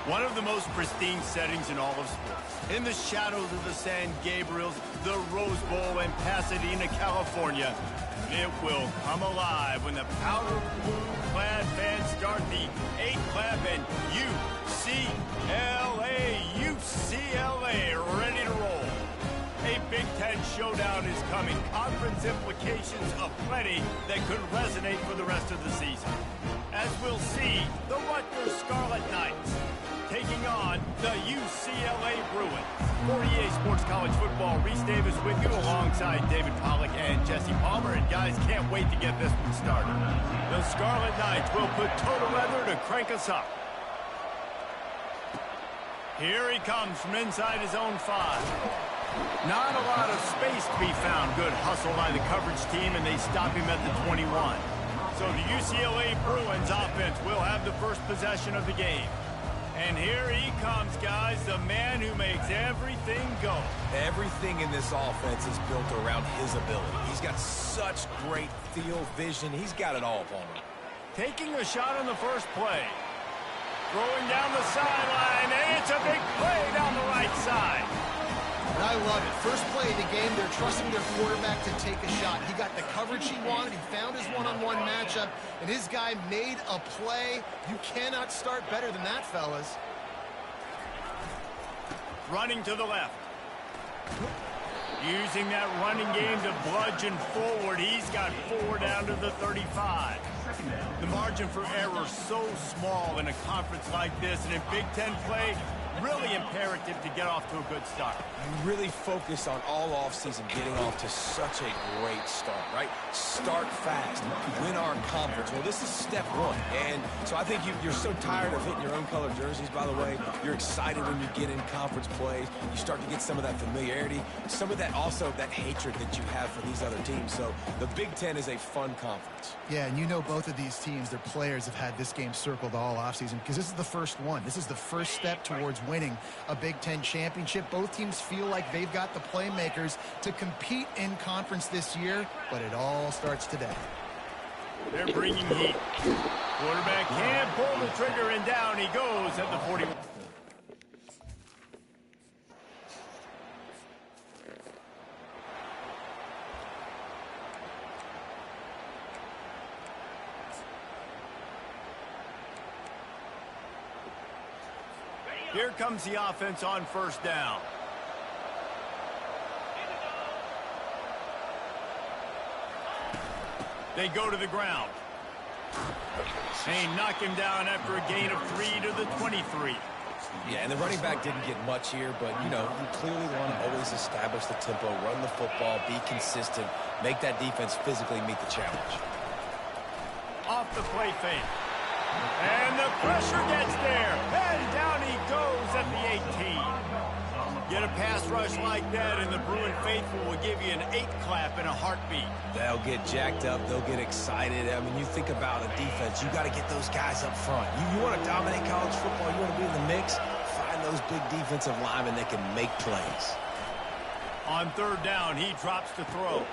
One of the most pristine settings in all of sports. In the shadows of the San Gabriels, the Rose Bowl in Pasadena, California, it will come alive when the powder blue-clad fans start the 8-clap and UCLA ready to roll. A Big Ten showdown is coming. Conference implications aplenty that could resonate for the rest of the season. As we'll see, the Rutgers Scarlet Knights taking on the UCLA Bruins. For EA Sports College Football, Reese Davis with you alongside David Pollack and Jesse Palmer. And guys, can't wait to get this one started. The Scarlet Knights will put total leather to crank us up. Here he comes from inside his own 5. Not a lot of space to be found. Good hustle by the coverage team, and they stop him at the 21. So the UCLA Bruins offense will have the first possession of the game. And here he comes, guys, the man who makes everything go. Everything in this offense is built around his ability. He's got such great field vision. He's got it all, Palmer. Taking a shot on the first play. Throwing down the sideline, and it's a big play down the right side. And I love it. First play of the game, they're trusting their quarterback to take a shot. He got the coverage he wanted. He found his one-on-one matchup, and his guy made a play. You cannot start better than that, fellas. Running to the left. Using that running game to bludgeon forward. He's got 4 down to the 35. The margin for error so small in a conference like this, and in Big Ten play, really imperative to get off to a good start. You really focus on all offseason getting off to such a great start, right? Start fast, win our conference. Well, this is step 1. And so I think you're so tired of hitting your own color jerseys, by the way. You're excited when you get in conference plays. You start to get some of that familiarity, some of that also that hatred that you have for these other teams. So the Big Ten is a fun conference. Yeah, and you know both of these teams, their players have had this game circled all offseason because this is the first one. This is the first step towards winning a Big Ten championship. Both teams feel like they've got the playmakers to compete in conference this year, but it all starts today. They're bringing heat. Quarterback can't pull the trigger, and down he goes at the 41. Here comes the offense on first down. They go to the ground. They knock him down after a gain of 3 to the 23. Yeah, and the running back didn't get much here, but, you know, you clearly want to always establish the tempo, run the football, be consistent, make that defense physically meet the challenge. Off the play fake. And the pressure gets there. And down he goes at the 18. Get a pass rush like that, and the Bruin faithful will give you an 8-clap in a heartbeat. They'll get jacked up. They'll get excited. I mean, you think about a defense. You got to get those guys up front. You want to dominate college football. You want to be in the mix. Find those big defensive linemen that can make plays. On third down, he drops to throw.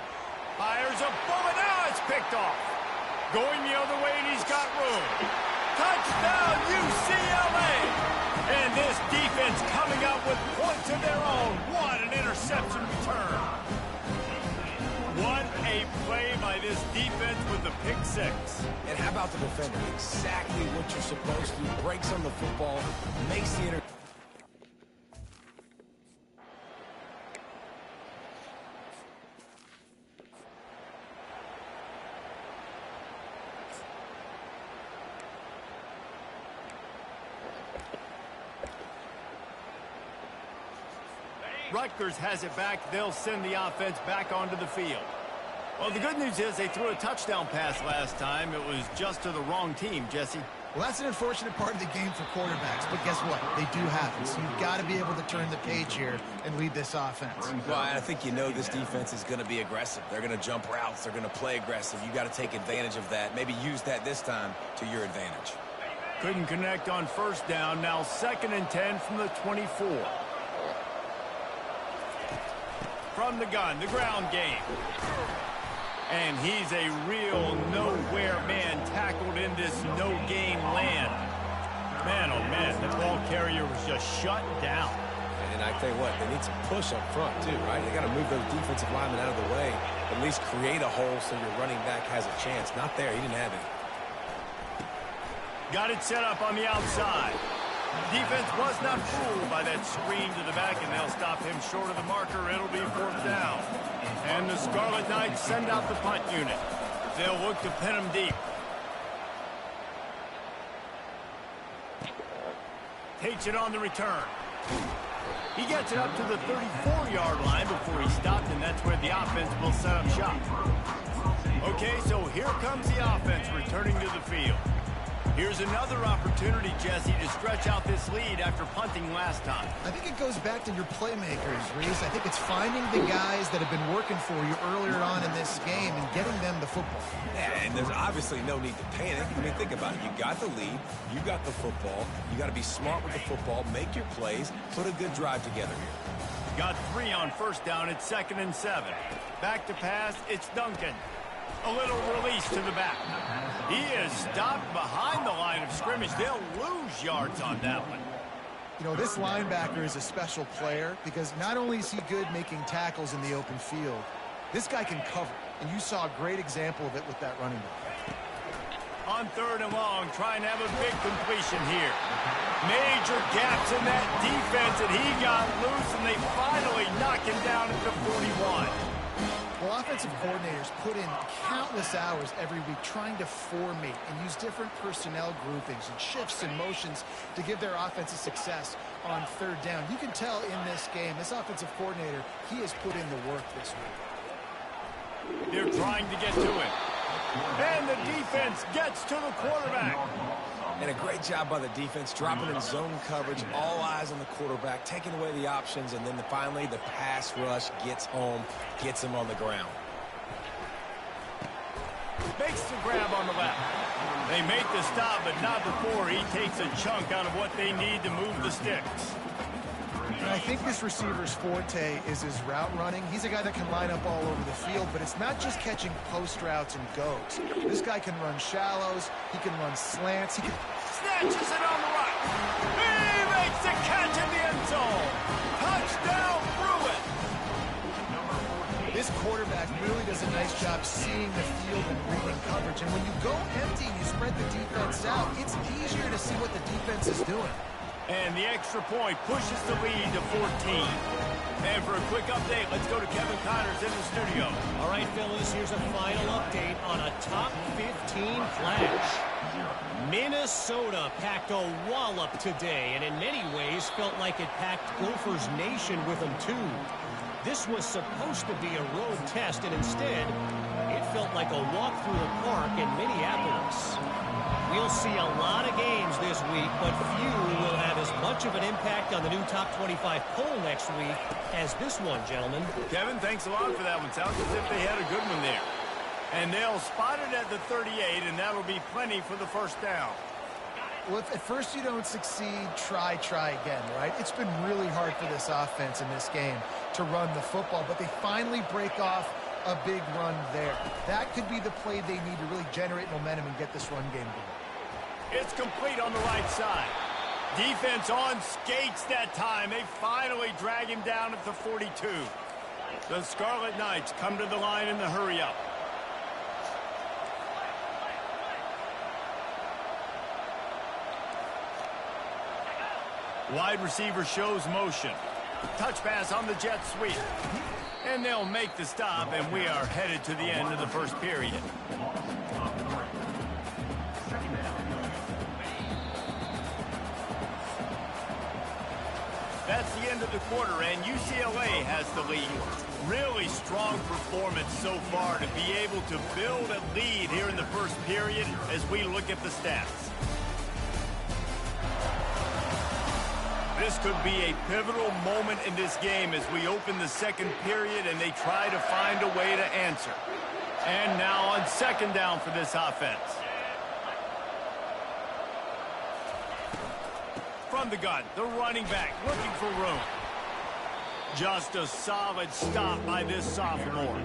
Fires a bullet. Now it's picked off. Going the other way, and he's got room. Touchdown, UCLA! And this defense coming up with points of their own. What an interception return. What a play by this defense with the pick 6. And how about the defender? Exactly what you're supposed to. Breaks on the football, makes the interception. Rutgers has it back. They'll send the offense back onto the field. Well, the good news is they threw a touchdown pass last time. It was just to the wrong team, Jesse. Well, that's an unfortunate part of the game for quarterbacks, but guess what? They do happen, so you've got to be able to turn the page here and lead this offense. Well, I think you know this defense is going to be aggressive. They're going to jump routes. They're going to play aggressive. You got to take advantage of that. Maybe use that this time to your advantage. Couldn't connect on first down. Now 2nd and 10 from the 24. From the gun, the ground game. And he's a real nowhere man tackled in this no-gain land. Man, oh man, the ball carrier was just shut down. And I tell you what, they need some push up front too, right? They got to move those defensive linemen out of the way, at least create a hole so your running back has a chance. Not there, he didn't have it. Got it set up on the outside. Defense was not fooled by that screen to the back, and they'll stop him short of the marker. It'll be 4th down. And the Scarlet Knights send out the punt unit. They'll look to pin him deep. Takes it on the return. He gets it up to the 34-yard line before he stopped, and that's where the offense will set up shop. Okay, so here comes the offense returning to the field. Here's another opportunity, Jesse, to stretch out this lead after punting last time. I think it goes back to your playmakers, Reese. I think it's finding the guys that have been working for you earlier on in this game and getting them the football. Yeah, and there's obviously no need to panic. I mean, think about it. You got the lead. You got the football. You got to be smart with the football, make your plays, put a good drive together here. Got 3 on 1st down. It's 2nd and 7. Back to pass. It's Duncan. A little release to the back. He is stopped behind the line of scrimmage. They'll lose yards on that one. You know, this linebacker is a special player because not only is he good making tackles in the open field, this guy can cover. And you saw a great example of it with that running back. On 3rd and long, trying to have a big completion here. Major gaps in that defense, and he got loose, and they finally knock him down at the 41. Well, offensive coordinators put in countless hours every week trying to formate and use different personnel groupings and shifts and motions to give their offensive success on 3rd down. You can tell in this game, this offensive coordinator, he has put in the work this week. They're trying to get to it. And the defense gets to the quarterback. And a great job by the defense, dropping in zone coverage, all eyes on the quarterback, taking away the options, and then finally the pass rush gets home, gets him on the ground. Makes the grab on the left. They make the stop, but not before he takes a chunk out of what they need to move the sticks. And I think this receiver's forte is his route running. He's a guy that can line up all over the field, but it's not just catching post routes and goes. This guy can run shallows. He can run slants. He can... Snatches it on the right. He makes the catch in the end zone. Touchdown, Bruin. This quarterback really does a nice job seeing the field and reading coverage. And when you go empty and you spread the defense out, it's easier to see what the defense is doing. And the extra point pushes the lead to 14. And for a quick update, let's go to Kevin Connors in the studio. All right, fellas, here's a final update on a top 15 flash. Minnesota packed a wallop today, and in many ways felt like it packed Gophers Nation with them, too. This was supposed to be a road test, and instead, it felt like a walk through the park in Minneapolis. We'll see a lot of games this week, but few will have as much of an impact on the new top 25 poll next week as this one, gentlemen. Kevin, thanks a lot for that one. Sounds as if they had a good one there. And they'll spot it at the 38, and that'll be plenty for the 1st down. Well, if at first you don't succeed, try again, right? It's been really hard for this offense in this game to run the football, but they finally break off a big run there. That could be the play they need to really generate momentum and get this run game going. It's complete on the right side. Defense on skates that time. They finally drag him down at the 42. The Scarlet Knights come to the line in the hurry-up. Wide receiver shows motion. Touch pass on the jet sweep. And they'll make the stop, and we are headed to the end of the 1st period. That's the end of the quarter, and UCLA has the lead. Really strong performance so far to be able to build a lead here in the 1st period as we look at the stats. This could be a pivotal moment in this game as we open the 2nd period and they try to find a way to answer. And now on 2nd down for this offense. From the gun, the running back looking for room. Just a solid stop by this sophomore.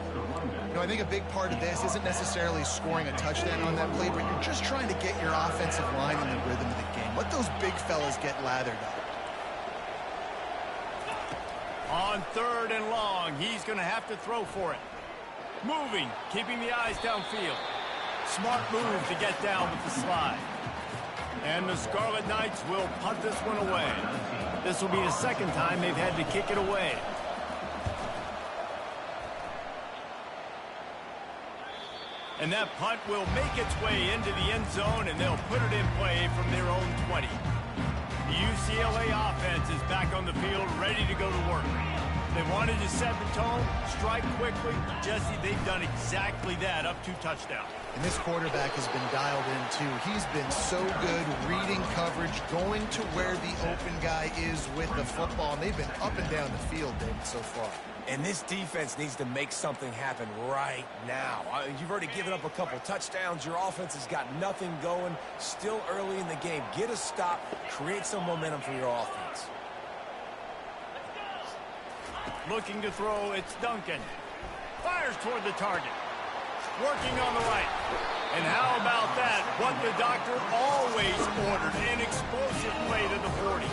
You know, I think a big part of this isn't necessarily scoring a touchdown on that play, but you're just trying to get your offensive line in the rhythm of the game. Let those big fellas get lathered up. On 3rd and long, he's going to have to throw for it. Moving, keeping the eyes downfield. Smart move to get down with the slide. And the Scarlet Knights will punt this one away. This will be the second time they've had to kick it away. And that punt will make its way into the end zone, and they'll put it in play from their own 20. The UCLA offense is back on the field, ready to go to work. They wanted to set the tone, strike quickly. Jesse, they've done exactly that up to touchdown. And this quarterback has been dialed in, too. He's been so good reading coverage, going to where the open guy is with the football. And they've been up and down the field, David, so far. And this defense needs to make something happen right now. You've already given up a couple touchdowns. Your offense has got nothing going. Still early in the game. Get a stop. Create some momentum for your offense. Looking to throw, it's Duncan. Fires toward the target. Working on the right. And how about that? What the doctor always ordered. An explosive play to the 40.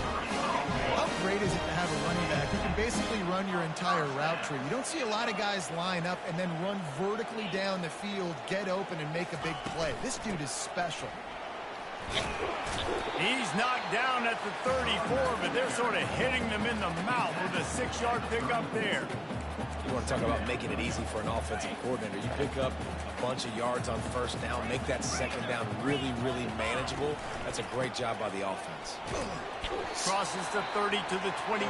How great is it to have a running back who can basically run your entire route tree? You don't see a lot of guys line up and then run vertically down the field, get open, and make a big play. This dude is special. He's knocked down at the 34, but they're sort of hitting them in the mouth with a 6-yard pickup there. You want to talk about making it easy for an offensive coordinator. You pick up a bunch of yards on 1st down, make that 2nd down really, really manageable. That's a great job by the offense. Crosses the 30 to the 29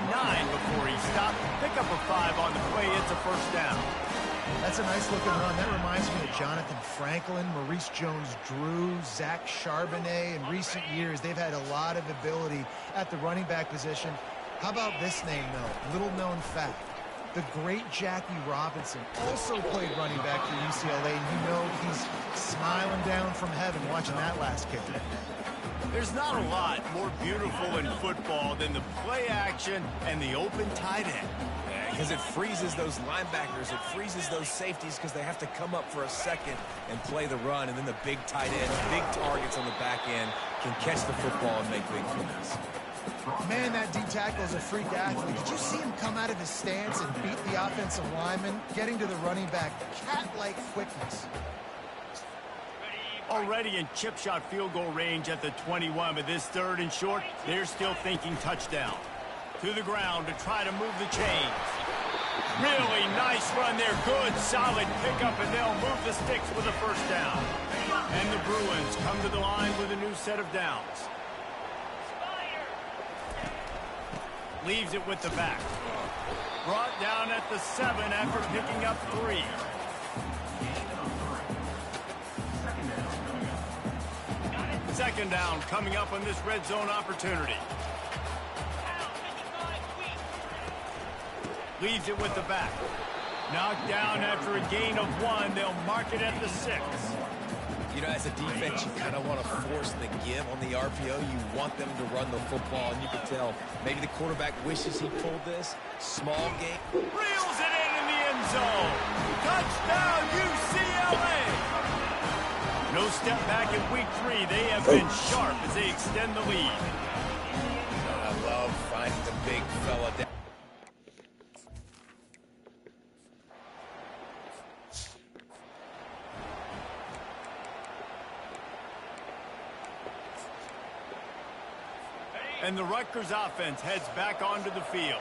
before he stopped. Pick up a 5 on the play. It's a 1st down. That's a nice-looking run. That reminds me of Jonathan Franklin, Maurice Jones-Drew, Zach Charbonnet. In recent years, they've had a lot of ability at the running back position. How about this name, though? Little-known fact. The great Jackie Robinson also played running back for UCLA, and you know he's smiling down from heaven watching that last kick. There's not a lot more beautiful in football than the play action and the open tight end. Because it freezes those linebackers, it freezes those safeties because they have to come up for a second and play the run, and then the big tight end, big targets on the back end can catch the football and make big plays. Man, that D tackle is a freak athlete. Did you see him come out of his stance and beat the offensive lineman, getting to the running back? Cat-like quickness. Already in chip shot field goal range at the 21, but this 3rd and short, they're still thinking touchdown. To the ground to try to move the chains. Really nice run there. Good, solid pickup, and they'll move the sticks with a 1st down. And the Bruins come to the line with a new set of downs. Leaves it with the back. Brought down at the 7 after picking up 3. Second down coming up on this red zone opportunity. Leaves it with the back. Knocked down after a gain of 1. They'll mark it at the 6. You know, as a defense, you kind of want to force the give on the RPO. You want them to run the football, and you can tell maybe the quarterback wishes he pulled this. Small game. Reels it in the end zone. Touchdown, UCLA. No step back in week 3. They have been sharp as they extend the lead. I love finding the big fella down. And the Rutgers offense heads back onto the field.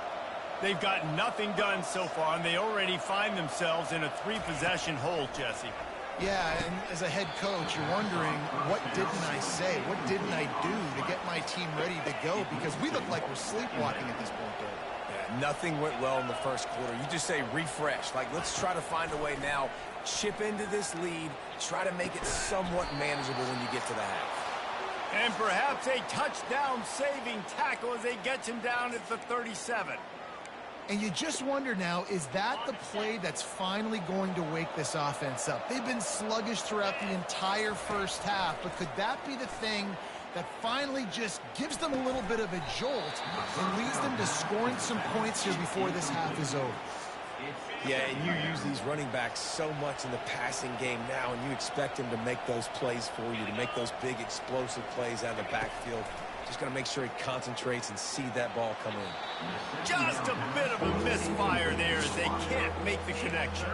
They've got nothing done so far, and they already find themselves in a 3-possession hole, Jesse. Yeah, and as a head coach, you're wondering, what didn't I say? What didn't I do to get my team ready to go? Because we look like we're sleepwalking at this point, though. Yeah, nothing went well in the 1st quarter. You just say refresh. Like, let's try to find a way now. Chip into this lead. Try to make it somewhat manageable when you get to the half. And perhaps a touchdown-saving tackle as they get him down at the 37. And you just wonder now, is that the play that's finally going to wake this offense up? They've been sluggish throughout the entire 1st half, but could that be the thing that finally just gives them a little bit of a jolt and leads them to scoring some points here before this half is over? Yeah, and you use these running backs so much in the passing game now, and you expect them to make those plays for you, to make those big explosive plays out of the backfield. Just got to make sure he concentrates and see that ball come in. Just a bit of a misfire there as they can't make the connection.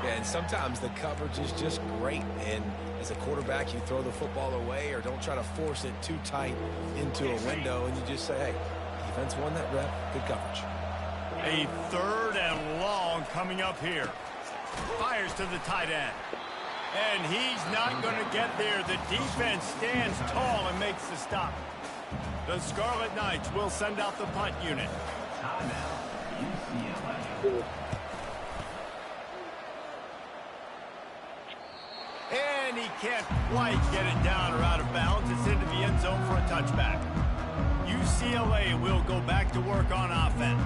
Yeah, and sometimes the coverage is just great, and as a quarterback, you throw the football away or don't try to force it too tight into a window, and you just say, hey, defense won that rep, good coverage. A 3rd and long coming up here. Fires to the tight end. And he's not going to get there. The defense stands tall and makes the stop. The Scarlet Knights will send out the punt unit. And he can't quite get it down or out of bounds. It's into the end zone for a touchback. UCLA will go back to work on offense.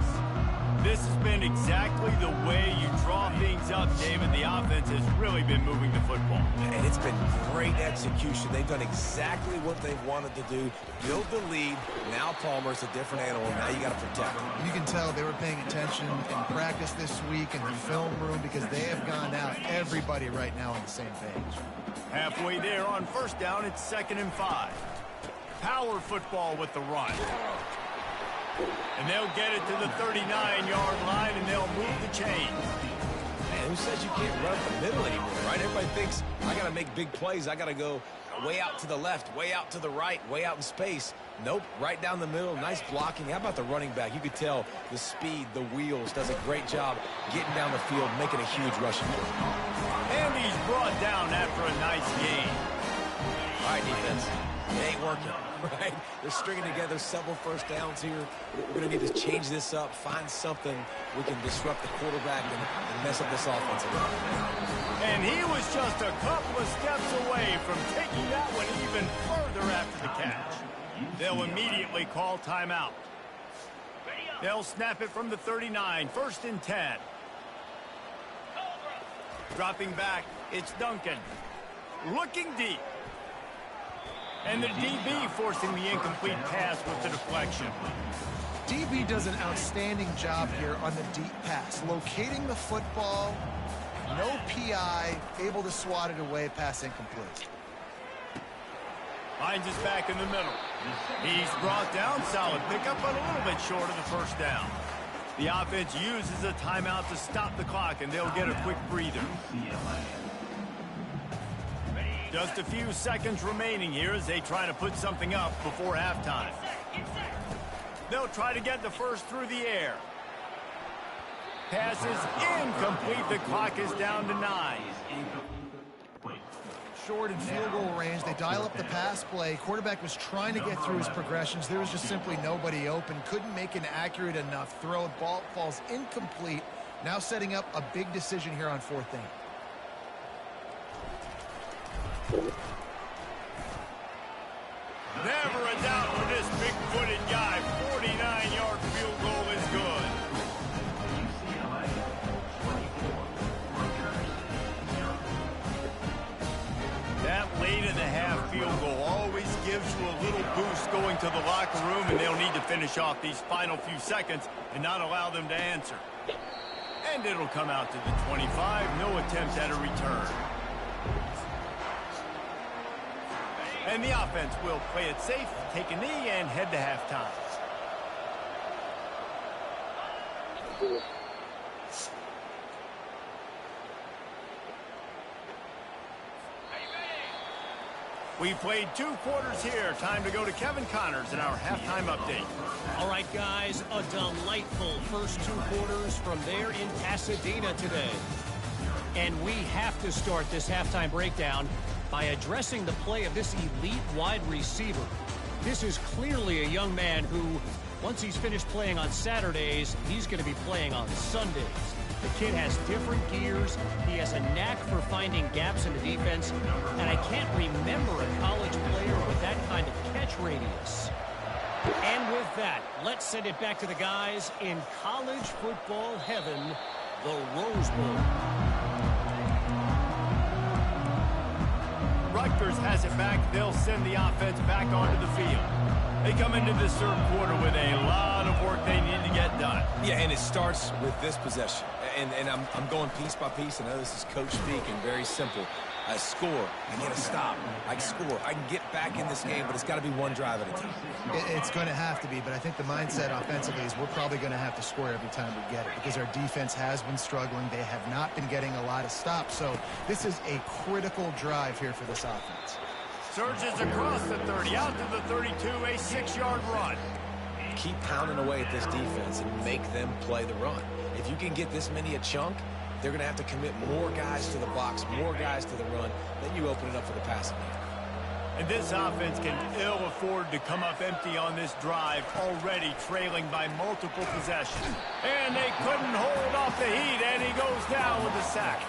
This has been exactly the way you draw things up, David. The offense has really been moving the football. And it's been great execution. They've done exactly what they've wanted to do. Build the lead. Now Palmer's a different animal. Now you got to protect him. You can tell they were paying attention in practice this week in the film room because they have gone out. Everybody right now on the same page. Halfway there on 1st down, it's 2nd and 5. Power football with the run. And they'll get it to the 39-yard line, and they'll move the chains. Man, who says you can't run up the middle anymore, right? Everybody thinks, I got to make big plays. I got to go way out to the left, way out to the right, way out in space. Nope, right down the middle, nice blocking. How about the running back? You could tell the speed, the wheels, does a great job getting down the field, making a huge rushing play. And he's brought down after a nice gain. All right, defense, it ain't working. Right? They're stringing together several 1st downs here. We're going to need to change this up, find something we can disrupt the quarterback and mess up this offense a little. And he was just a couple of steps away from taking that one even further after the catch. They'll immediately call timeout. They'll snap it from the 39, 1st and 10. Dropping back, it's Duncan. Looking deep. And the DB forcing the incomplete pass with the deflection. DB does an outstanding job here on the deep pass. Locating the football, no PI, able to swat it away, pass incomplete. Finds his back in the middle. He's brought down, solid pickup, but a little bit short of the 1st down. The offense uses a timeout to stop the clock, and they'll get a quick breather. Just a few seconds remaining here as they try to put something up before halftime. They'll try to get the 1st through the air. Pass is incomplete. The clock is down to 9. Short and field goal range. They dial up the pass play. Quarterback was trying to get through his progressions. There was just simply nobody open. Couldn't make an accurate enough throw. Ball falls incomplete. Now setting up a big decision here on 4th down. Never a doubt for this big-footed guy. 49-yard field goal is good. That late-in-the-half field goal always gives you a little boost going to the locker room, and they'll need to finish off these final few seconds and not allow them to answer. And it'll come out to the 25. No attempt at a return. And the offense will play it safe, take a knee, and head to halftime. We played 2 quarters here. Time to go to Kevin Connors in our halftime update. All right, guys, a delightful first 2 quarters from there in Pasadena today. And we have to start this halftime breakdown by addressing the play of this elite wide receiver. This is clearly a young man who, once he's finished playing on Saturdays, he's going to be playing on Sundays. The kid has different gears. He has a knack for finding gaps in the defense. And I can't remember a college player with that kind of catch radius. And with that, let's send it back to the guys in college football heaven, the Rose Bowl. Rutgers has it back. They'll send the offense back onto the field. They come into this third quarter with a lot of work they need to get done. Yeah, and it starts with this possession. And I'm going piece by piece. I know this is coach speak and very simple. I score, I get a stop, I score. I can get back in this game, but it's got to be one drive at a time. It's going to have to be, but I think the mindset offensively is we're probably going to have to score every time we get it because our defense has been struggling. They have not been getting a lot of stops, so this is a critical drive here for this offense. Surges across the 30, out to the 32, a 6-yard run. Keep pounding away at this defense and make them play the run. If you can get this many a chunk, they're going to have to commit more guys to the box, more guys to the run. Then you open it up for the passing game. And this offense can ill afford to come up empty on this drive, already trailing by multiple possessions. And they couldn't hold off the heat, and he goes down with a sack.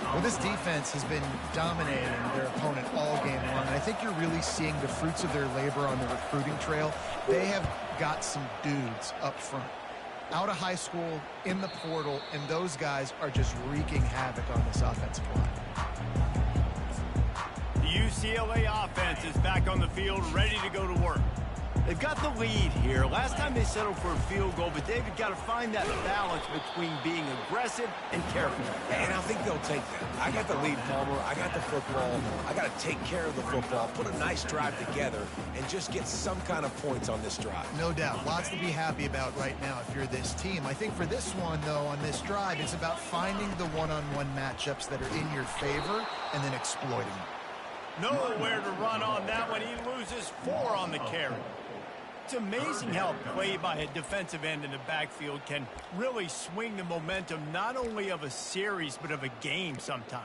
Well, this defense has been dominating their opponent all game long, and I think you're really seeing the fruits of their labor on the recruiting trail. They have got some dudes up front, out of high school, in the portal, and those guys are just wreaking havoc on this offensive line. The UCLA offense is back on the field, ready to go to work. They've got the lead here. Last time they settled for a field goal, but David got to find that balance between being aggressive and careful. And I think they'll take that. I got the lead, Palmer. I got the football. I got to take care of the football, put a nice drive together, and just get some kind of points on this drive. No doubt. Lots to be happy about right now if you're this team. I think for this one, though, on this drive, it's about finding the one-on-one matchups that are in your favor and then exploiting them. Nowhere to run on that one. He loses 4 on the carry. It's amazing how play by a defensive end in the backfield can really swing the momentum not only of a series but of a game sometimes.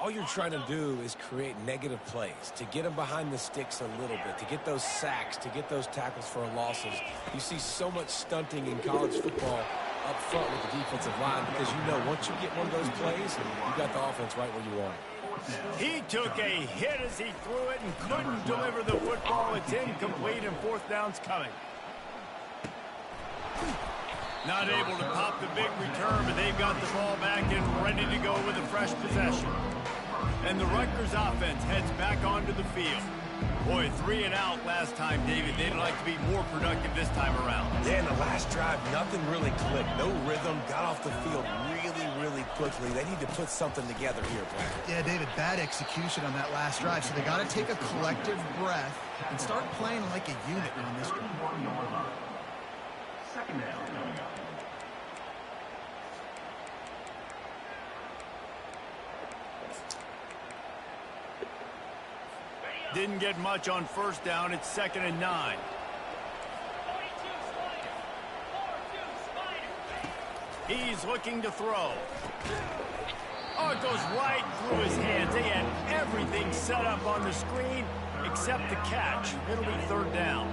All you're trying to do is create negative plays, to get them behind the sticks a little bit, to get those sacks, to get those tackles for losses. You see so much stunting in college football up front with the defensive line because you know once you get one of those plays, you got the offense right where you want it. He took a hit as he threw it and couldn't deliver the football. It's incomplete and 4th down's coming. Not able to pop the big return, but they've got the ball back and ready to go with a fresh possession. And the Rutgers offense heads back onto the field. Boy, 3 and out last time, David. They'd like to be more productive this time around. Yeah, in the last drive, nothing really clicked. No rhythm. Got off the field really quickly. They need to put something together here, Brad. Yeah, David, bad execution on that last drive. So they got to take a collective breath and start playing like a unit on this drive. Second down coming up. Didn't get much on 1st down. It's 2nd and 9. He's looking to throw. Oh, it goes right through his hands. They had everything set up on the screen except the catch. It'll be 3rd down.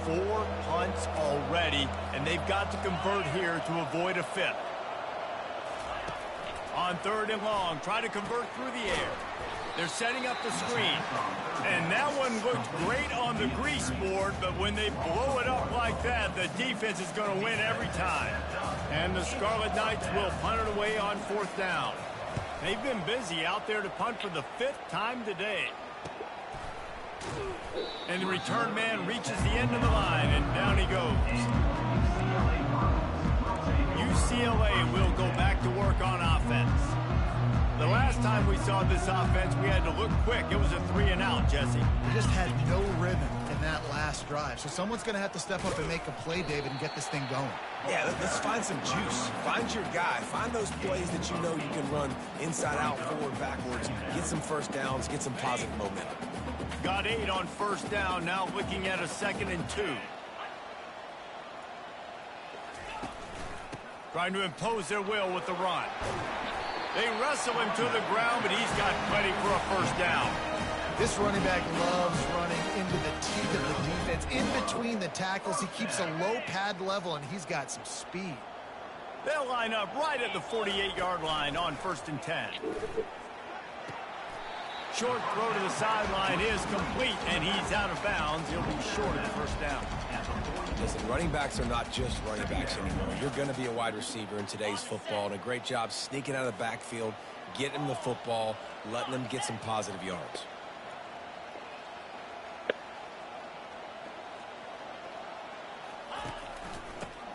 4 punts already, and they've got to convert here to avoid a 5th. On 3rd and long, try to convert through the air. They're setting up the screen. And that one looked great on the grease board, but when they blow it up like that, the defense is going to win every time. And the Scarlet Knights will punt it away on 4th down. They've been busy out there to punt for the 5th time today. And the return man reaches the end of the line, and down he goes. UCLA will go back to work on offense. The last time we saw this offense, we had to look quick. It was a 3 and out, Jesse. They just had no rhythm in that last drive. So someone's going to have to step up and make a play, David, and get this thing going. Yeah, let's find some juice. Find your guy. Find those plays that you know you can run inside out, forward, backwards. Get some 1st downs. Get some positive momentum. Got 8 on 1st down. Now looking at a 2nd and 2. Trying to impose their will with the run. They wrestle him to the ground, but he's got plenty for a 1st down. This running back loves running into the teeth of the defense. In between the tackles, he keeps a low pad level, and he's got some speed. They'll line up right at the 48-yard line on 1st and 10. Short throw to the sideline is complete, and he's out of bounds. He'll be short of the 1st down. Listen, running backs are not just running backs anymore. You're going to be a wide receiver in today's football, and a great job sneaking out of the backfield, getting them the football, letting them get some positive yards.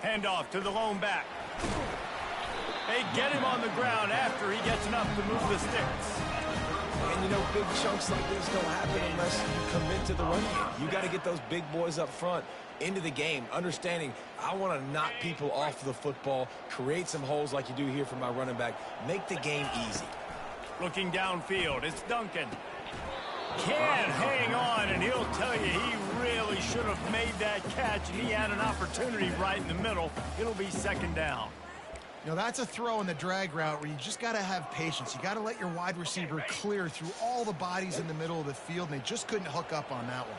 Hand off to the lone back. They get him on the ground after he gets enough to move the sticks. And, you know, big chunks like this don't happen unless you commit to the run game. You got to get those big boys up front into the game, understanding I want to knock people off the football, create some holes like you do here for my running back, make the game easy. Looking downfield, it's Duncan. Can't hang on, and he'll tell you he really should have made that catch, and he had an opportunity right in the middle. It'll be second down. You know, that's a throw in the drag route where you just got to have patience. You got to let your wide receiver clear through all the bodies in the middle of the field, and they just couldn't hook up on that one.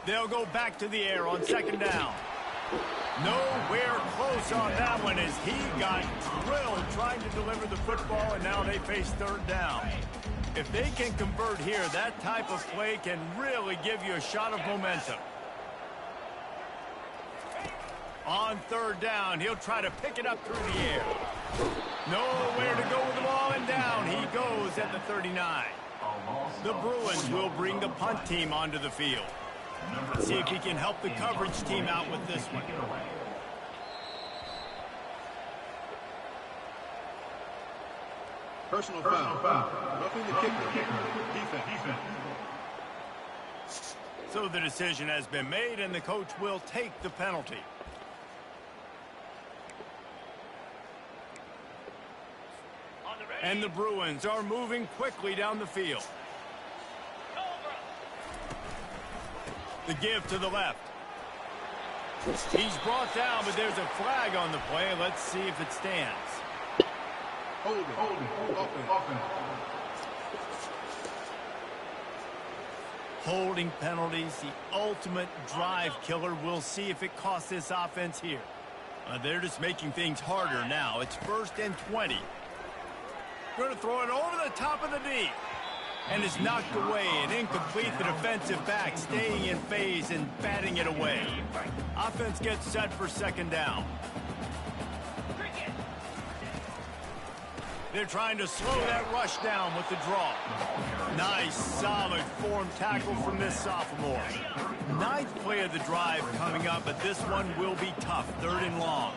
They'll go back to the air on second down. Nowhere close on that one as he got drilled trying to deliver the football, and now they face third down. If they can convert here, that type of play can really give you a shot of momentum. On third down, he'll try to pick it up through the air. Nowhere to go with the ball, and down he goes at the 39. The Bruins will bring the punt team onto the field. See if he can help the coverage team out with this one. Personal foul. Roughing the kicker. Defense. So the decision has been made, and the coach will take the penalty. And the Bruins are moving quickly down the field. The give to the left. He's brought down, but there's a flag on the play. Let's see if it stands. Hold it. Holding penalties, the ultimate drive killer. We'll see if it costs this offense here. They're just making things harder now. It's 1st and 20. Going to throw it over the top of the D. And it's knocked away and incomplete. The defensive back staying in phase and batting it away. Offense gets set for second down. They're trying to slow that rush down with the draw. Nice, solid form tackle from this sophomore. 9th play of the drive coming up, but this one will be tough. 3rd and long.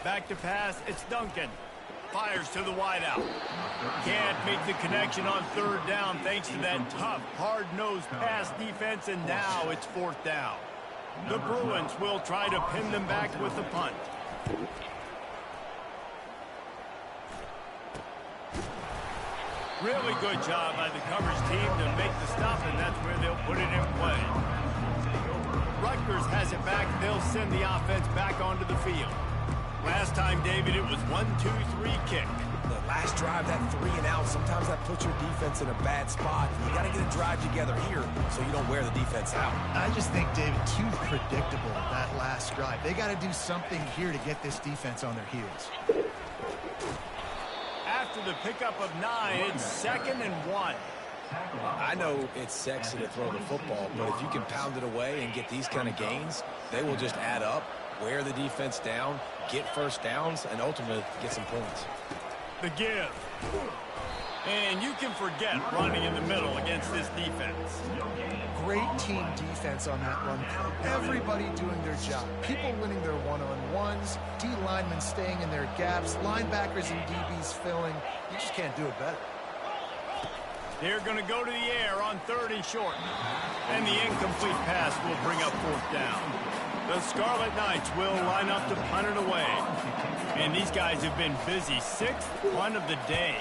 Back to pass, it's Duncan. Fires to the wideout. Can't make the connection on 3rd down thanks to that tough, hard-nosed pass defense, and now it's 4th down. The Bruins will try to pin them back with the punt. Really good job by the coverage team to make the stop, and that's where they'll put it in play. Rutgers has it back. They'll send the offense back onto the field. Last time, David, it was 1-2-3 kick. The last drive, that 3 and out, sometimes that puts your defense in a bad spot. You got to get a drive together here so you don't wear the defense out. I just think, David, too predictable that last drive. They got to do something here to get this defense on their heels. After the pickup of 9, it's 2nd and 1. I know it's sexy to throw the football, but if you can pound it away and get these kind of gains, they will just add up, wear the defense down, get first downs, and ultimately get some points. The give. And you can forget running in the middle against this defense. Great team defense on that run. Everybody doing their job. People winning their one-on-ones, D linemen staying in their gaps, linebackers and DBs filling. You just can't do it better. They're going to go to the air on 3rd and short. And the incomplete pass will bring up 4th down. The Scarlet Knights will line up to punt it away. And these guys have been busy. 6th punt of the day.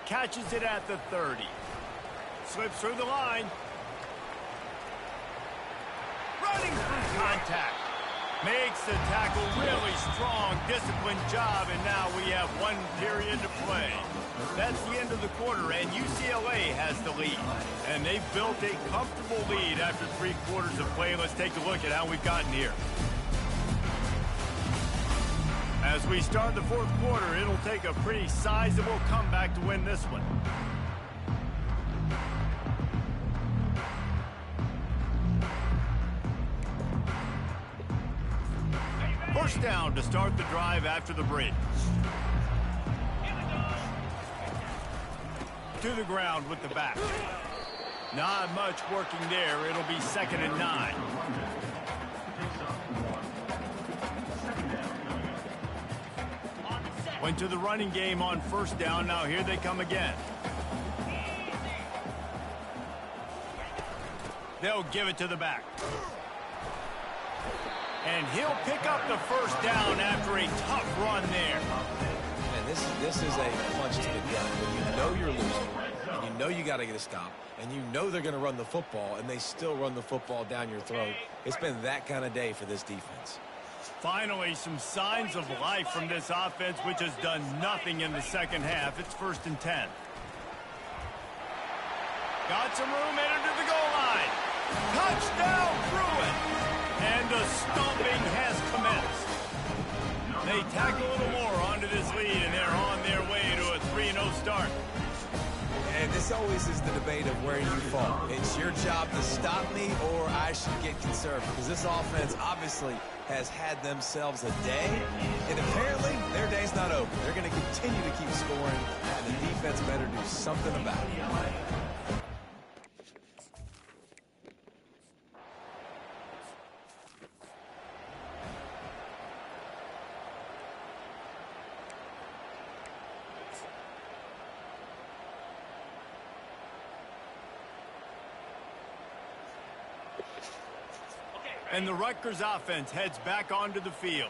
Catches it at the 30. Slips through the line. Running through contact. Makes the tackle really strong, disciplined job, and now we have 1 period to play. That's the end of the quarter, and UCLA has the lead. And they've built a comfortable lead after 3 quarters of play. Let's take a look at how we've gotten here. As we start the fourth quarter, it'll take a pretty sizable comeback to win this one. First down to start the drive after the break. To the ground with the back. Not much working there. It'll be 2nd and 9. Went to the running game on first down. Now here they come again. They'll give it to the back. And he'll pick up the first down after a tough run there. And this is a punch to the gut. When you know you're losing, and you know you got to get a stop, and you know they're going to run the football, and they still run the football down your throat. It's been that kind of day for this defense. Finally, some signs of life from this offense, which has done nothing in the second half. It's 1st and 10. Got some room, headed to the goal line. Touchdown, Bruin! And the stomping has commenced. They tack a little more onto this lead, and they're on their way to a 3-0 start. And this always is the debate of where you fall. It's your job to stop me, or I should get conservative. Because this offense obviously has had themselves a day, and apparently their day's not over. They're going to continue to keep scoring, and the defense better do something about it. And the Rutgers offense heads back onto the field.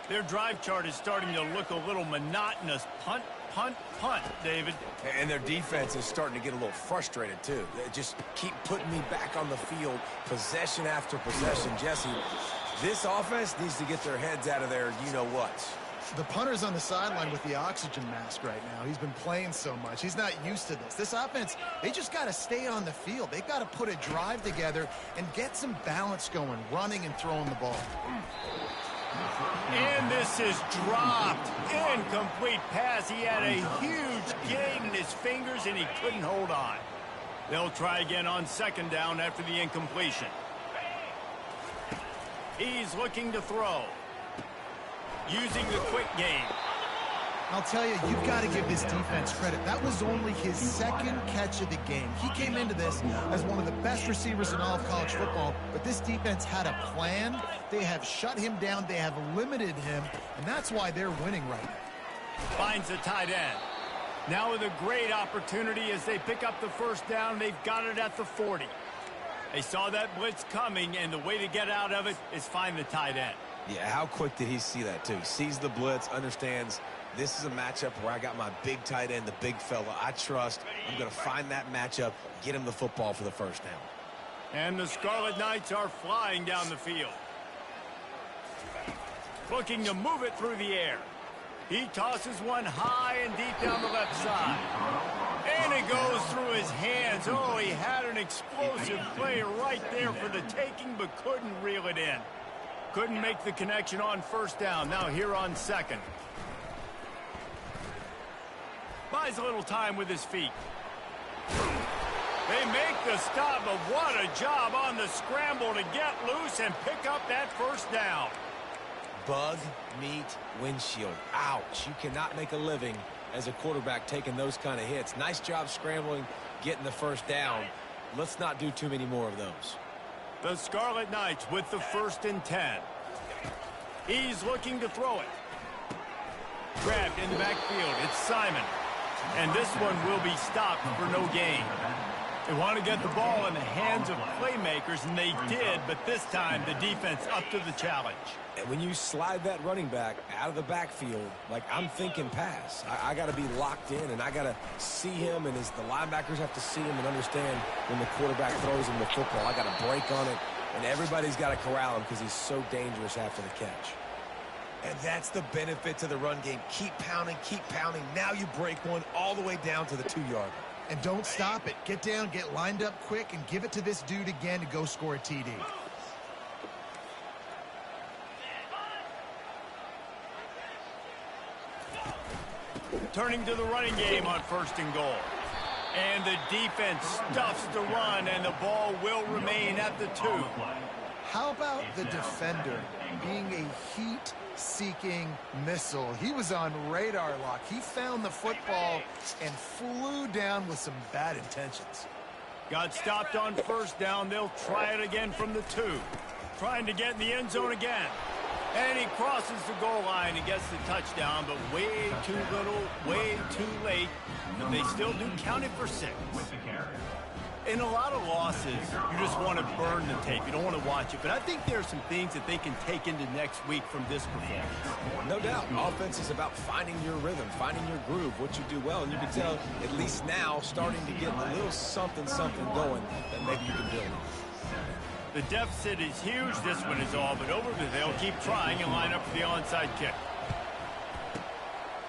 Their drive chart is starting to look a little monotonous. Punt, punt, punt, David. And their defense is starting to get a little frustrated, too. They just keep putting me back on the field, possession after possession. Jesse, this offense needs to get their heads out of their you-know-what. The punter's on the sideline with the oxygen mask right now. He's been playing so much. He's not used to this. This offense, they just got to stay on the field. They've got to put a drive together and get some balance going, running and throwing the ball. And this is dropped. Incomplete pass. He had a huge gain in his fingers, and he couldn't hold on. They'll try again on 2nd down after the incompletion. He's looking to throw. Using the quick game. I'll tell you, you've got to give this defense credit. That was only his 2nd catch of the game. He came into this as one of the best receivers in all of college football, but this defense had a plan. They have shut him down. They have limited him, and that's why they're winning right now. Finds the tight end. Now with a great opportunity as they pick up the first down. They've got it at the 40. They saw that blitz coming, and the way to get out of it is find the tight end. Yeah, how quick did he see that, too? Sees the blitz, understands this is a matchup where I got my big tight end, the big fella I trust. I'm going to find that matchup, get him the football for the first down. And the Scarlet Knights are flying down the field. Looking to move it through the air. He tosses one high and deep down the left side. And it goes through his hands. Oh, he had an explosive play right there for the taking, but couldn't reel it in. Couldn't make the connection on first down. Now here on 2nd. Buys a little time with his feet. They make the stop, but what a job on the scramble to get loose and pick up that first down. Bug, meat, windshield. Ouch. You cannot make a living as a quarterback taking those kind of hits. Nice job scrambling, getting the first down. Let's not do too many more of those. The Scarlet Knights with the 1st and 10. He's looking to throw it. Grabbed in the backfield. It's Simon. And this one will be stopped for no gain. They want to get the ball in the hands of playmakers, and they did, but this time the defense up to the challenge. And when you slide that running back out of the backfield, like I'm thinking pass, I got to be locked in, and I got to see him, and as the linebackers have to see him and understand when the quarterback throws him the football, I got to break on it, and everybody's got to corral him because he's so dangerous after the catch. And that's the benefit to the run game. Keep pounding, keep pounding. Now you break one all the way down to the 2-yard. And don't stop it. Get down, get lined up quick, and give it to this dude again to go score a TD. Turning to the running game on 1st and goal. And the defense stuffs the run, and the ball will remain at the 2. How about the defender being a heat-seeking missile? He was on radar lock. He found the football and flew down with some bad intentions. Got stopped on 1st down. They'll try it again from the 2. Trying to get in the end zone again. And he crosses the goal line and gets the touchdown, but way too little, way too late. But they still do count it for 6. In a lot of losses, you just want to burn the tape. You don't want to watch it. But I think there are some things that they can take into next week from this performance. No doubt. Offense is about finding your rhythm, finding your groove, what you do well. And you can tell, at least now, starting to get a little something going that maybe you can build. The deficit is huge. This one is all but over, but they'll keep trying and line up for the onside kick.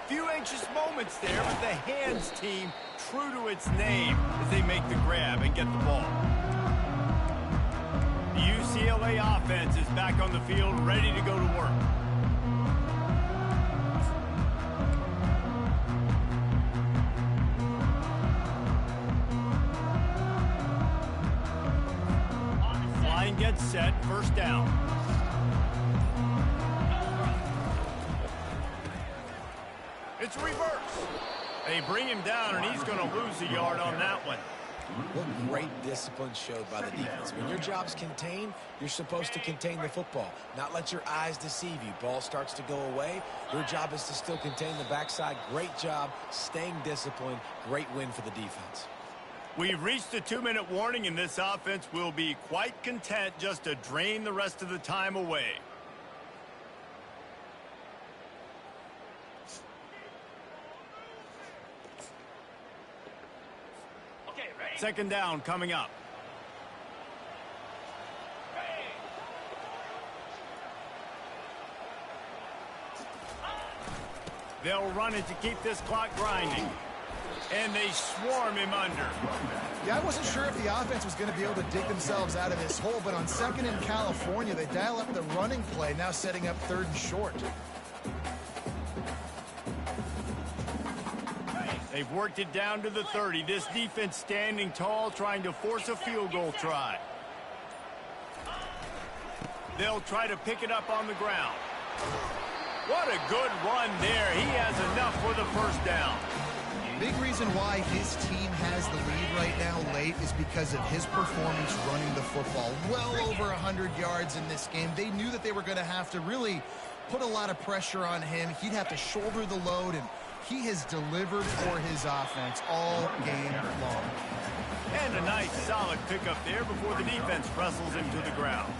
Few anxious moments there, but the hands team true to its name as they make the grab and get the ball. The UCLA offense is back on the field, ready to go to work. Line gets set, 1st down. It's a reverse. They bring him down, and he's going to lose a yard on that one. What great discipline showed by the defense. When your job's contained, you're supposed to contain the football, not let your eyes deceive you. Ball starts to go away. Your job is to still contain the backside. Great job staying disciplined. Great win for the defense. We've reached the 2-minute warning, and this offense will be quite content just to drain the rest of the time away. Second down coming up. They'll run it to keep this clock grinding. And they swarm him under. Yeah, I wasn't sure if the offense was going to be able to dig themselves out of this hole, but on 2nd in California, they dial up the running play, now setting up 3rd and short. They've worked it down to the 30. This defense standing tall, trying to force a field goal try. They'll try to pick it up on the ground. What a good run there. He has enough for the 1st down. Big reason why his team has the lead right now late is because of his performance running the football. Well over 100 yards in this game. They knew that they were going to have to really put a lot of pressure on him. He'd have to shoulder the load, and he has delivered for his offense all game long. And a nice solid pickup there before the defense wrestles him to the ground.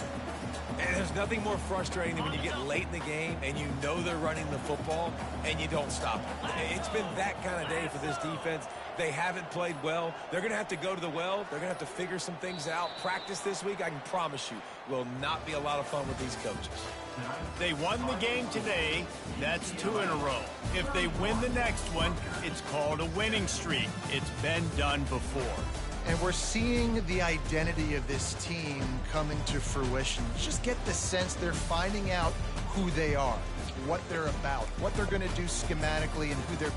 And there's nothing more frustrating than when you get late in the game and you know they're running the football and you don't stop them. It's been that kind of day for this defense. They haven't played well. They're going to have to go to the well. They're going to have to figure some things out. Practice this week, I can promise you, will not be a lot of fun with these coaches. They won the game today. That's 2 in a row. If they win the next one, it's called a winning streak. It's been done before. And we're seeing the identity of this team coming to fruition. Just get the sense they're finding out who they are, what they're about, what they're going to do schematically, and who they're